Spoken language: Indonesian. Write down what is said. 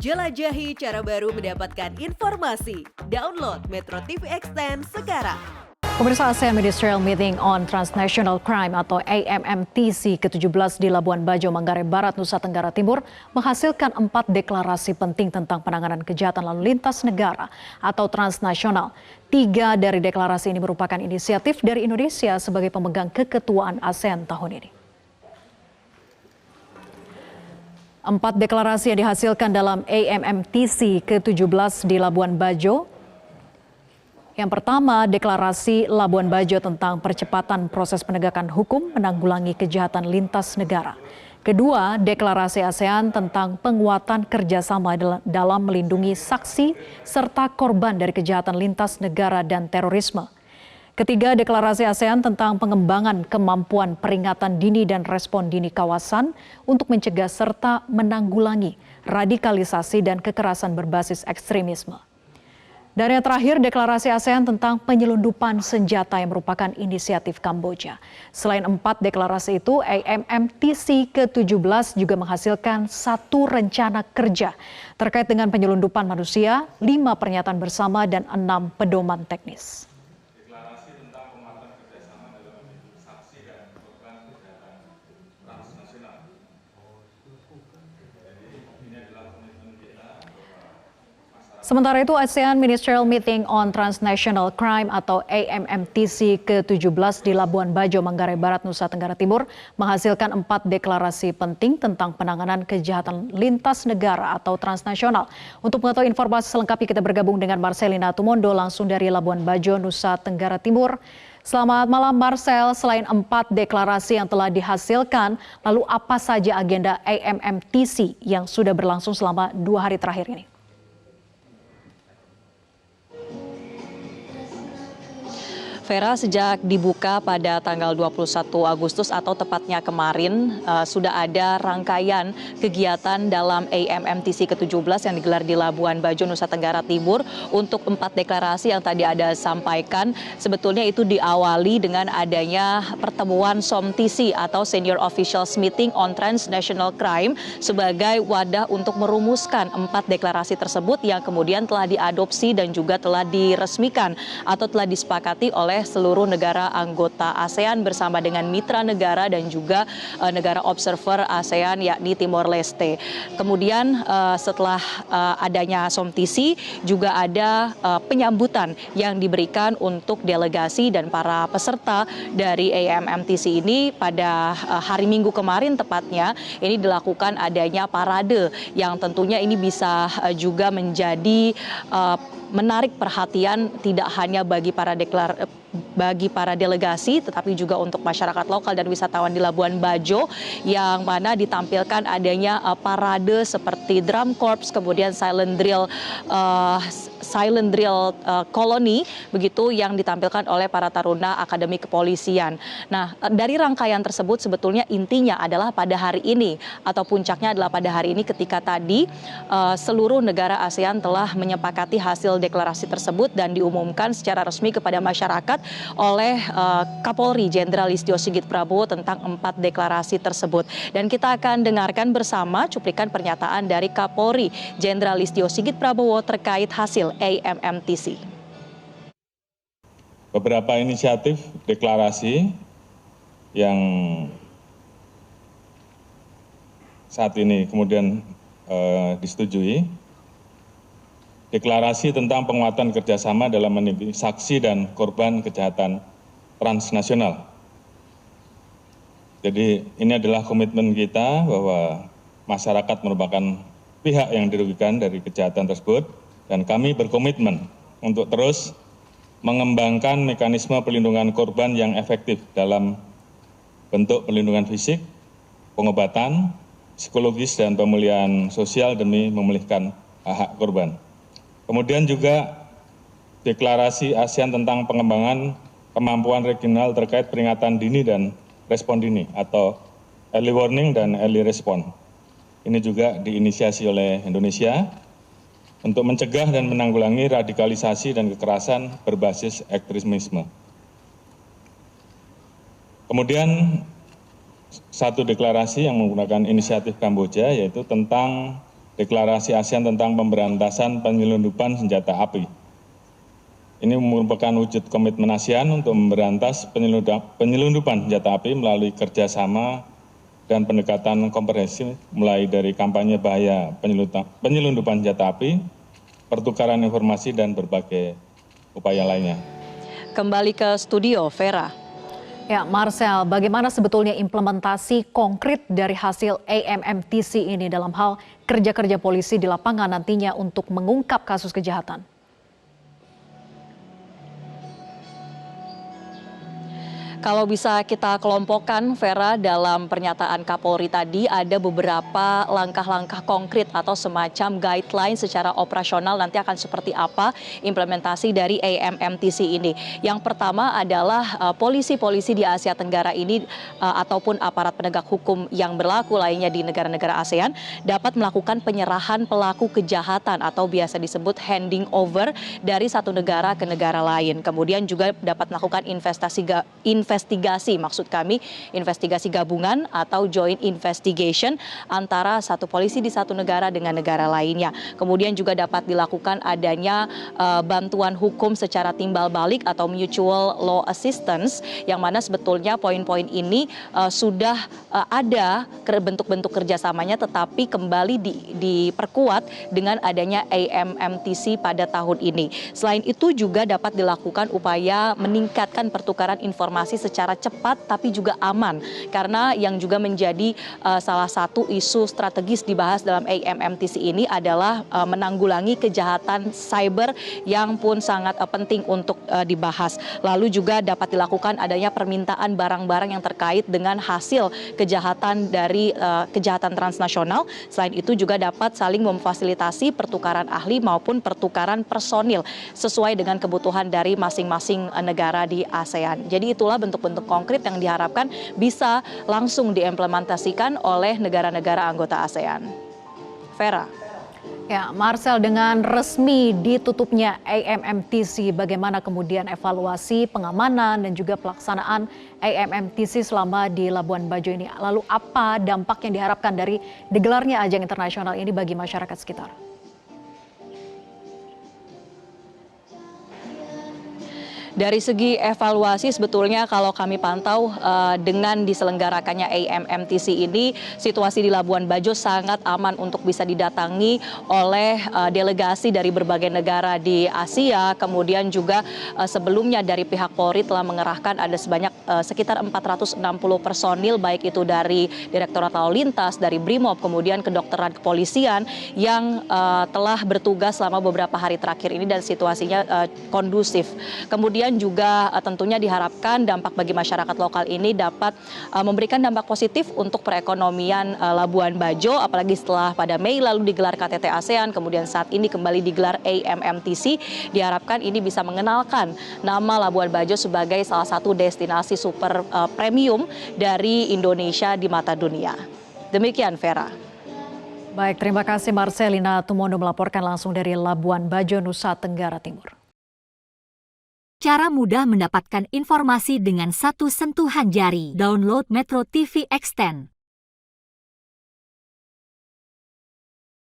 Jelajahi cara baru mendapatkan informasi. Download Metro TV Extend sekarang. Pemirsa, ASEAN Ministerial Meeting on Transnational Crime atau AMMTC ke-17 di Labuan Bajo, Manggarai Barat, Nusa Tenggara Timur menghasilkan 4 deklarasi penting tentang penanganan kejahatan lalu lintas negara atau transnasional. 3 dari deklarasi ini merupakan inisiatif dari Indonesia sebagai pemegang keketuaan ASEAN tahun ini. 4 deklarasi yang dihasilkan dalam AMMTC ke-17 di Labuan Bajo. Yang pertama, deklarasi Labuan Bajo tentang percepatan proses penegakan hukum menanggulangi kejahatan lintas negara. Kedua, deklarasi ASEAN tentang penguatan kerjasama dalam melindungi saksi serta korban dari kejahatan lintas negara dan terorisme. Ketiga, deklarasi ASEAN tentang pengembangan kemampuan peringatan dini dan respon dini kawasan untuk mencegah serta menanggulangi radikalisasi dan kekerasan berbasis ekstremisme. Dan yang terakhir, deklarasi ASEAN tentang penyelundupan senjata yang merupakan inisiatif Kamboja. Selain 4 deklarasi itu, AMMTC ke-17 juga menghasilkan 1 rencana kerja terkait dengan penyelundupan manusia, 5 pernyataan bersama, dan 6 pedoman teknis. Deklarasi tentang penguatan kerjasama dalam melindungi saksi dan korban kejahatan transnasional. Sementara itu, ASEAN Ministerial Meeting on Transnational Crime atau AMMTC ke-17 di Labuan Bajo, Manggarai Barat, Nusa Tenggara Timur menghasilkan 4 deklarasi penting tentang penanganan kejahatan lintas negara atau transnasional. Untuk mengetahui informasi selengkapnya, kita bergabung dengan Marcelina Tumondo langsung dari Labuan Bajo, Nusa Tenggara Timur. Selamat malam Marcel, selain 4 deklarasi yang telah dihasilkan, lalu apa saja agenda AMMTC yang sudah berlangsung selama 2 hari terakhir ini? Vera, sejak dibuka pada tanggal 21 Agustus atau tepatnya kemarin sudah ada rangkaian kegiatan dalam AMMTC ke-17 yang digelar di Labuan Bajo, Nusa Tenggara Timur untuk 4 deklarasi yang tadi ada sampaikan. Sebetulnya itu diawali dengan adanya pertemuan SOMTC atau Senior Officials Meeting on Transnational Crime sebagai wadah untuk merumuskan 4 deklarasi tersebut yang kemudian telah diadopsi dan juga telah diresmikan atau telah disepakati oleh seluruh negara anggota ASEAN bersama dengan mitra negara dan juga negara observer ASEAN yakni Timor Leste. Kemudian setelah adanya SOMTC juga ada penyambutan yang diberikan untuk delegasi dan para peserta dari AMMTC ini pada hari Minggu kemarin tepatnya. Ini dilakukan adanya parade yang tentunya ini bisa juga menjadi menarik perhatian tidak hanya bagi para delegasi tetapi juga untuk masyarakat lokal dan wisatawan di Labuan Bajo, yang mana ditampilkan adanya parade seperti drum corps, kemudian silent drill koloni begitu yang ditampilkan oleh para taruna Akademi Kepolisian. Nah, dari rangkaian tersebut sebetulnya intinya adalah pada hari ini atau puncaknya adalah pada hari ini ketika tadi seluruh negara ASEAN telah menyepakati hasil deklarasi tersebut dan diumumkan secara resmi kepada masyarakat oleh Kapolri Jenderal Listio Sigit Prabowo tentang 4 deklarasi tersebut. Dan kita akan dengarkan bersama cuplikan pernyataan dari Kapolri Jenderal Listio Sigit Prabowo terkait hasil AMMTC. Beberapa inisiatif deklarasi yang saat ini kemudian disetujui. Deklarasi tentang penguatan kerjasama dalam melindungi saksi dan korban kejahatan transnasional. Jadi ini adalah komitmen kita bahwa masyarakat merupakan pihak yang dirugikan dari kejahatan tersebut, dan kami berkomitmen untuk terus mengembangkan mekanisme perlindungan korban yang efektif dalam bentuk perlindungan fisik, pengobatan, psikologis, dan pemulihan sosial demi memulihkan hak korban. Kemudian juga deklarasi ASEAN tentang pengembangan kemampuan regional terkait peringatan dini dan respon dini atau early warning dan early response. Ini juga diinisiasi oleh Indonesia untuk mencegah dan menanggulangi radikalisasi dan kekerasan berbasis ekstremisme. Kemudian satu deklarasi yang menggunakan inisiatif Kamboja, yaitu tentang Deklarasi ASEAN tentang pemberantasan penyelundupan senjata api. Ini merupakan wujud komitmen ASEAN untuk memberantas penyelundupan senjata api melalui kerjasama dan pendekatan komprehensif, mulai dari kampanye bahaya penyelundupan senjata api, pertukaran informasi, dan berbagai upaya lainnya. Kembali ke studio, Vera. Ya, Marcel, bagaimana sebetulnya implementasi konkret dari hasil AMMTC ini dalam hal kerja-kerja polisi di lapangan nantinya untuk mengungkap kasus kejahatan? Kalau bisa kita kelompokkan, Vera, dalam pernyataan Kapolri tadi ada beberapa langkah-langkah konkret atau semacam guideline secara operasional nanti akan seperti apa implementasi dari AMMTC ini. Yang pertama adalah polisi-polisi di Asia Tenggara ini ataupun aparat penegak hukum yang berlaku lainnya di negara-negara ASEAN dapat melakukan penyerahan pelaku kejahatan atau biasa disebut handing over dari satu negara ke negara lain. Kemudian juga dapat melakukan investigasi gabungan atau joint investigation antara satu polisi di satu negara dengan negara lainnya. Kemudian juga dapat dilakukan adanya bantuan hukum secara timbal balik atau mutual law assistance, yang mana sebetulnya poin-poin ini sudah ada bentuk-bentuk kerjasamanya, tetapi kembali diperkuat dengan adanya AMMTC pada tahun ini. Selain itu juga dapat dilakukan upaya meningkatkan pertukaran informasi secara cepat tapi juga aman, karena yang juga menjadi salah satu isu strategis dibahas dalam AMMTC ini adalah menanggulangi kejahatan cyber yang pun sangat penting untuk dibahas. Lalu juga dapat dilakukan adanya permintaan barang-barang yang terkait dengan hasil kejahatan dari kejahatan transnasional. Selain itu juga dapat saling memfasilitasi pertukaran ahli maupun pertukaran personil sesuai dengan kebutuhan dari masing-masing negara di ASEAN. Jadi itulah bentuk-bentuk konkret yang diharapkan bisa langsung diimplementasikan oleh negara-negara anggota ASEAN. Vera. Ya, Marcel, dengan resmi ditutupnya AMMTC, bagaimana kemudian evaluasi pengamanan dan juga pelaksanaan AMMTC selama di Labuan Bajo ini? Lalu apa dampak yang diharapkan dari digelarnya ajang internasional ini bagi masyarakat sekitar? Dari segi evaluasi sebetulnya kalau kami pantau dengan diselenggarakannya AMMTC ini, situasi di Labuan Bajo sangat aman untuk bisa didatangi oleh delegasi dari berbagai negara di Asia. Kemudian juga sebelumnya dari pihak Polri telah mengerahkan ada sebanyak sekitar 460 personil, baik itu dari Direktorat Lalu Lintas, dari Brimob, kemudian kedokteran kepolisian yang telah bertugas selama beberapa hari terakhir ini dan situasinya kondusif. Kemudian juga tentunya diharapkan dampak bagi masyarakat lokal ini dapat memberikan dampak positif untuk perekonomian Labuan Bajo, apalagi setelah pada Mei lalu digelar KTT ASEAN, kemudian saat ini kembali digelar AMMTC. Diharapkan ini bisa mengenalkan nama Labuan Bajo sebagai salah satu destinasi super premium dari Indonesia di mata dunia. Demikian, Vera. Baik, terima kasih Marcelina Tumondo melaporkan langsung dari Labuan Bajo, Nusa Tenggara Timur. Cara mudah mendapatkan informasi dengan satu sentuhan jari. Download Metro TV Extend.